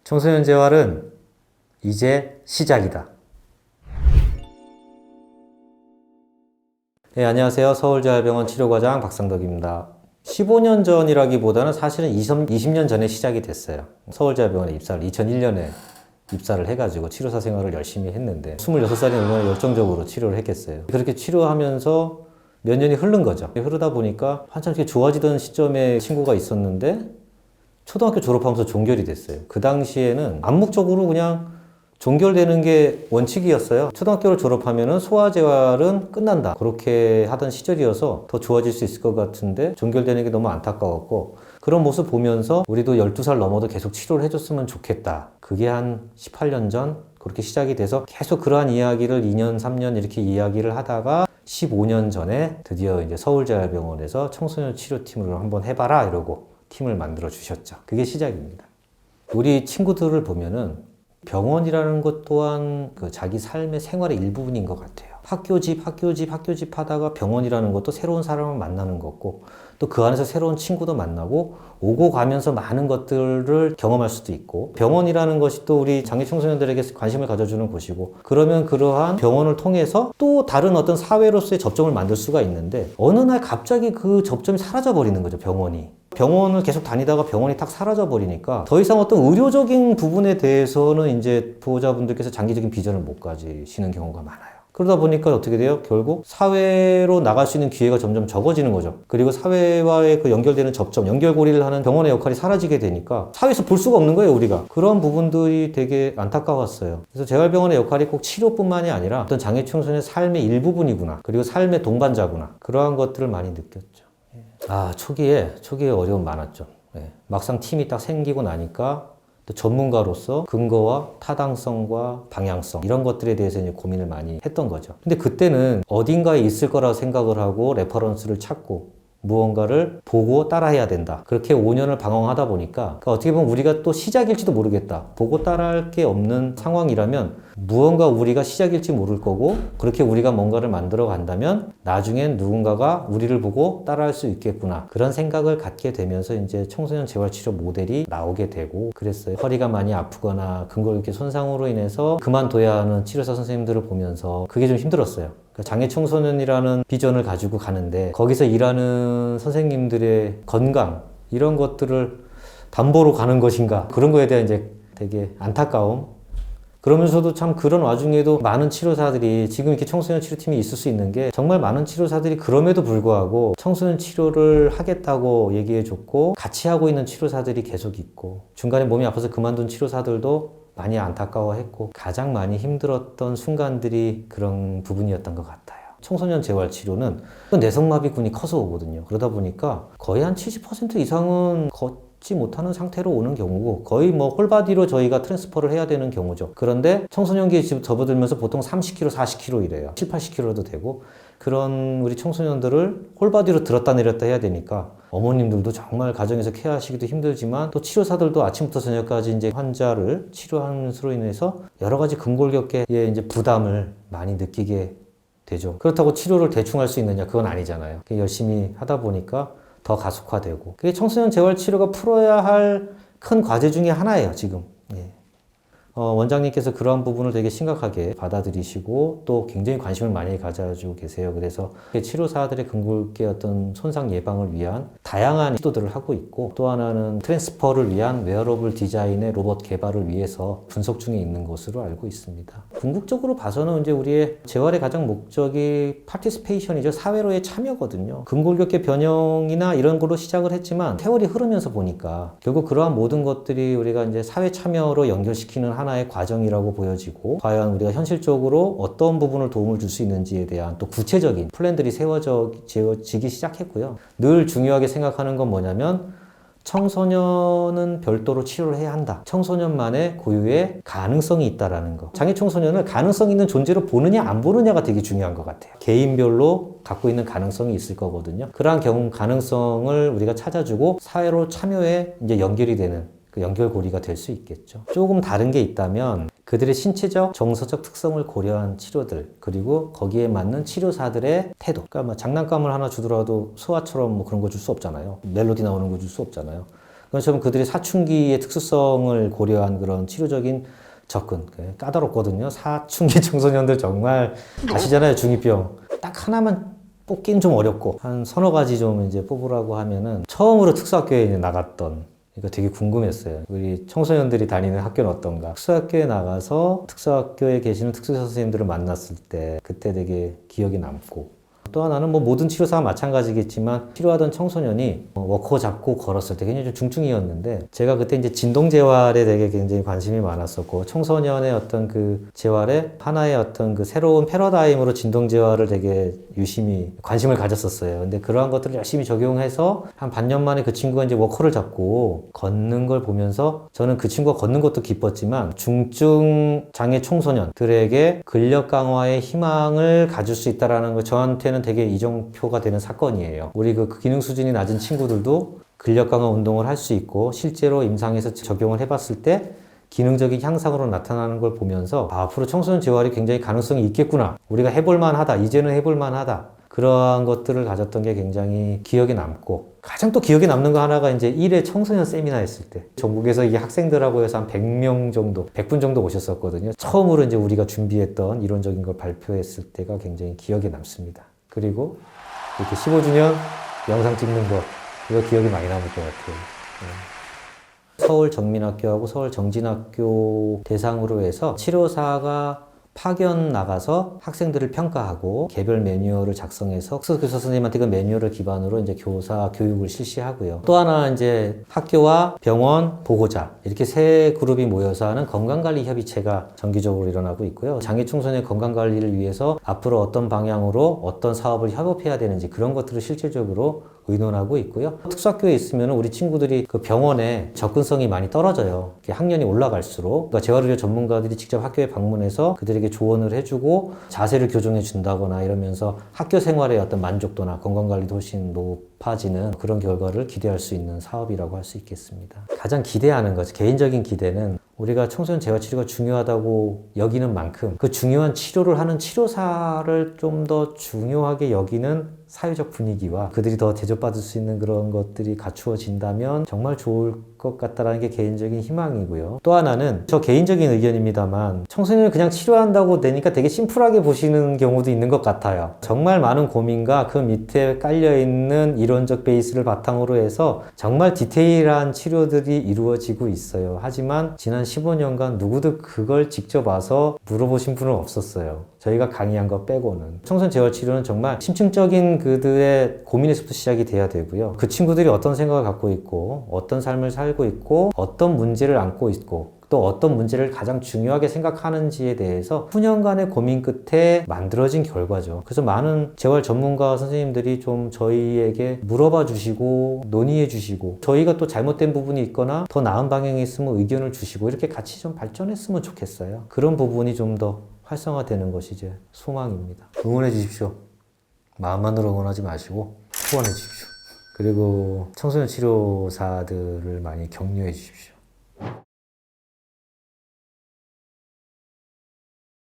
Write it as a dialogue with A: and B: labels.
A: 청소년 재활은 이제 시작이다. 네, 안녕하세요. 서울재활병원 치료과장 박상덕입니다. 15년 전이라기보다는 사실은 20년 전에 시작이 됐어요. 서울재활병원에 입사를 2001년에 입사를 해가지고 치료사 생활을 열심히 했는데 26살이 얼마나 열정적으로 치료를 했겠어요. 그렇게 치료하면서 몇 년이 흐른 거죠. 흐르다 보니까 한참 이렇게 좋아지던 시점에 친구가 있었는데 초등학교 졸업하면서 종결이 됐어요. 그 당시에는 암묵적으로 그냥 종결되는 게 원칙이었어요. 초등학교를 졸업하면은 소아재활은 끝난다. 그렇게 하던 시절이어서 더 좋아질 수 있을 것 같은데 종결되는 게 너무 안타까웠고 그런 모습 보면서 우리도 12살 넘어도 계속 치료를 해줬으면 좋겠다. 그게 한 18년 전 그렇게 시작이 돼서 계속 그러한 이야기를 2년, 3년 이렇게 이야기를 하다가 15년 전에 드디어 이제 서울재활병원에서 청소년 치료팀을 한번 해봐라 이러고 팀을 만들어 주셨죠. 그게 시작입니다. 우리 친구들을 보면은 병원이라는 것 또한 그 자기 삶의 생활의 일부분인 것 같아요. 학교집 하다가 병원이라는 것도 새로운 사람을 만나는 거고 또 그 안에서 새로운 친구도 만나고 오고 가면서 많은 것들을 경험할 수도 있고 병원이라는 것이 또 우리 장애 청소년들에게 관심을 가져주는 곳이고 그러면 그러한 병원을 통해서 또 다른 어떤 사회로서의 접점을 만들 수가 있는데 어느 날 갑자기 그 접점이 사라져 버리는 거죠. 병원을 계속 다니다가 병원이 탁 사라져 버리니까 더 이상 어떤 의료적인 부분에 대해서는 이제 보호자분들께서 장기적인 비전을 못 가지시는 경우가 많아요. 그러다 보니까 어떻게 돼요? 결국 사회로 나갈 수 있는 기회가 점점 적어지는 거죠. 그리고 사회와의 그 연결되는 접점, 연결고리를 하는 병원의 역할이 사라지게 되니까 사회에서 볼 수가 없는 거예요, 우리가. 그런 부분들이 되게 안타까웠어요. 그래서 재활병원의 역할이 꼭 치료뿐만이 아니라 어떤 장애 청소년의 삶의 일부분이구나. 그리고 삶의 동반자구나. 그러한 것들을 많이 느꼈죠. 초기에 어려움 많았죠. 막상 팀이 딱 생기고 나니까 또 전문가로서 근거와 타당성과 방향성 이런 것들에 대해서 이제 고민을 많이 했던 거죠. 근데 그때는 어딘가에 있을 거라고 생각을 하고 레퍼런스를 찾고 무언가를 보고 따라해야 된다. 그렇게 5년을 방황하다 보니까 그러니까 어떻게 보면 우리가 또 시작일지도 모르겠다. 보고 따라할 게 없는 상황이라면 무언가 우리가 시작일지 모를 거고 그렇게 우리가 뭔가를 만들어 간다면 나중엔 누군가가 우리를 보고 따라할 수 있겠구나. 그런 생각을 갖게 되면서 이제 청소년 재활치료 모델이 나오게 되고 그랬어요. 허리가 많이 아프거나 근골격계 손상으로 인해서 그만둬야 하는 치료사 선생님들을 보면서 그게 좀 힘들었어요. 장애 청소년이라는 비전을 가지고 가는데 거기서 일하는 선생님들의 건강 이런 것들을 담보로 가는 것인가 그런 거에 대한 이제 되게 안타까움 그러면서도 참 그런 와중에도 많은 치료사들이 지금 이렇게 청소년 치료팀이 있을 수 있는 게 정말 많은 치료사들이 그럼에도 불구하고 청소년 치료를 하겠다고 얘기해 줬고 같이 하고 있는 치료사들이 계속 있고 중간에 몸이 아파서 그만둔 치료사들도 많이 안타까워했고 가장 많이 힘들었던 순간들이 그런 부분이었던 것 같아요. 청소년 재활치료는 내성마비군이 커서 오거든요. 그러다 보니까 거의 한 70% 이상은 걷지 못하는 상태로 오는 경우고 거의 뭐 홀바디로 저희가 트랜스퍼를 해야 되는 경우죠. 그런데 청소년기에 접어들면서 보통 30kg, 40kg 이래요. 7, 80kg도 되고 그런 우리 청소년들을 홀바디로 들었다 내렸다 해야 되니까 어머님들도 정말 가정에서 케어하시기도 힘들지만 또 치료사들도 아침부터 저녁까지 이제 환자를 치료하면서로 인해서 여러 가지 근골격계의 이제 부담을 많이 느끼게 되죠. 그렇다고 치료를 대충 할 수 있느냐? 그건 아니잖아요. 열심히 하다 보니까 더 가속화되고 그게 청소년 재활치료가 풀어야 할 큰 과제 중에 하나예요, 지금. 원장님께서 그러한 부분을 되게 심각하게 받아들이시고 또 굉장히 관심을 많이 가져주고 계세요. 그래서 치료사들의 근골격계 어떤 손상 예방을 위한 다양한 시도들을 하고 있고 또 하나는 트랜스퍼를 위한 웨어러블 디자인의 로봇 개발을 위해서 분석 중에 있는 것으로 알고 있습니다. 궁극적으로 봐서는 이제 우리의 재활의 가장 목적이 파티시페이션이죠. 사회로의 참여거든요. 근골격계 변형이나 이런 걸로 시작을 했지만 세월이 흐르면서 보니까 결국 그러한 모든 것들이 우리가 이제 사회 참여로 연결시키는 하나의 과정이라고 보여지고 과연 우리가 현실적으로 어떤 부분을 도움을 줄 수 있는지에 대한 또 구체적인 플랜들이 세워지기 시작했고요. 늘 중요하게 생각하는 건 뭐냐면 청소년은 별도로 치료를 해야 한다. 청소년만의 고유의 가능성이 있다라는 거. 장애 청소년을 가능성 있는 존재로 보느냐 안 보느냐가 되게 중요한 것 같아요. 개인별로 갖고 있는 가능성이 있을 거거든요. 그러한 경우 가능성을 우리가 찾아주고 사회로 참여에 이제 연결이 되는 그 연결고리가 될 수 있겠죠. 조금 다른 게 있다면 그들의 신체적, 정서적 특성을 고려한 치료들 그리고 거기에 맞는 치료사들의 태도. 그러니까 뭐 장난감을 하나 주더라도 소아처럼 뭐 그런 거 줄 수 없잖아요. 멜로디 나오는 거 줄 수 없잖아요. 그것처럼 그들이 사춘기의 특수성을 고려한 그런 치료적인 접근 까다롭거든요. 사춘기 청소년들 정말 아시잖아요. 중2병 딱 하나만 뽑기는 좀 어렵고 한 서너 가지 좀 이제 뽑으라고 하면은 처음으로 특수학교에 이제 나갔던 이거 되게 궁금했어요. 우리 청소년들이 다니는 학교는 어떤가? 특수학교에 나가서 특수학교에 계시는 특수사 선생님들을 만났을 때 그때 되게 기억이 남고 또 하나는 뭐 모든 치료사와 마찬가지겠지만 치료하던 청소년이 워커 잡고 걸었을 때 굉장히 좀 중증이었는데 제가 그때 이제 진동재활에 되게 굉장히 관심이 많았었고 청소년의 어떤 그 재활에 하나의 어떤 그 새로운 패러다임으로 진동재활을 되게 유심히 관심을 가졌었어요. 근데 그러한 것들을 열심히 적용해서 한 반년 만에 그 친구가 이제 워커를 잡고 걷는 걸 보면서 저는 그 친구가 걷는 것도 기뻤지만 중증 장애 청소년들에게 근력 강화의 희망을 가질 수 있다라는 거 저한테는 되게 이정표가 되는 사건이에요. 우리 그 기능 수준이 낮은 친구들도 근력 강화 운동을 할 수 있고 실제로 임상에서 적용을 해봤을 때 기능적인 향상으로 나타나는 걸 보면서 앞으로 청소년 재활이 굉장히 가능성이 있겠구나. 우리가 해볼 만하다. 이제는 해볼 만하다. 그러한 것들을 가졌던 게 굉장히 기억에 남고 가장 또 기억에 남는 거 하나가 이제 1회 청소년 세미나 했을 때 전국에서 이 학생들하고 해서 한 100명 정도, 100분 정도 오셨었거든요. 처음으로 이제 우리가 준비했던 이론적인 걸 발표했을 때가 굉장히 기억에 남습니다. 그리고 이렇게 15주년 영상 찍는 거 이거 기억이 많이 남을 것 같아요. 서울 정민학교하고 서울 정진학교 대상으로 해서 치료사가 파견 나가서 학생들을 평가하고 개별 매뉴얼을 작성해서 특수교사 선생님한테 그 매뉴얼을 기반으로 이제 교사 교육을 실시하고요. 또 하나 이제 학교와 병원, 보호자 이렇게 세 그룹이 모여서 하는 건강관리 협의체가 정기적으로 일어나고 있고요. 장애 청소년 건강관리를 위해서 앞으로 어떤 방향으로 어떤 사업을 협업해야 되는지 그런 것들을 실질적으로 의논하고 있고요. 특수학교에 있으면 우리 친구들이 그 병원에 접근성이 많이 떨어져요. 학년이 올라갈수록 그러니까 재활의료 전문가들이 직접 학교에 방문해서 그들에게 조언을 해주고 자세를 교정해 준다거나 이러면서 학교 생활의 어떤 만족도나 건강관리도 훨씬 높아지는 그런 결과를 기대할 수 있는 사업이라고 할 수 있겠습니다. 가장 기대하는 것, 개인적인 기대는 우리가 청소년 재활치료가 중요하다고 여기는 만큼 그 중요한 치료를 하는 치료사를 좀 더 중요하게 여기는 사회적 분위기와 그들이 더 대접받을 수 있는 그런 것들이 갖추어진다면 정말 좋을 것 같다라는 게 개인적인 희망이고요. 또 하나는 저 개인적인 의견입니다만 청소년을 그냥 치료한다고 되니까 되게 심플하게 보시는 경우도 있는 것 같아요. 정말 많은 고민과 그 밑에 깔려있는 이론적 베이스를 바탕으로 해서 정말 디테일한 치료들이 이루어지고 있어요. 하지만 지난 15년간 누구도 그걸 직접 와서 물어보신 분은 없었어요. 저희가 강의한 거 빼고는. 청소년 재활치료는 정말 심층적인 그들의 고민에서부터 시작이 돼야 되고요. 그 친구들이 어떤 생각을 갖고 있고 어떤 삶을 살고 있고 어떤 문제를 안고 있고 또 어떤 문제를 가장 중요하게 생각하는지에 대해서 수년간의 고민 끝에 만들어진 결과죠. 그래서 많은 재활 전문가 선생님들이 좀 저희에게 물어봐 주시고 논의해 주시고 저희가 또 잘못된 부분이 있거나 더 나은 방향이 있으면 의견을 주시고 이렇게 같이 좀 발전했으면 좋겠어요. 그런 부분이 좀 더 활성화되는 것이 이제 소망입니다. 응원해 주십시오. 마음만으로 응원하지 마시고 후원해 주십시오. 그리고 청소년 치료사들을 많이 격려해 주십시오.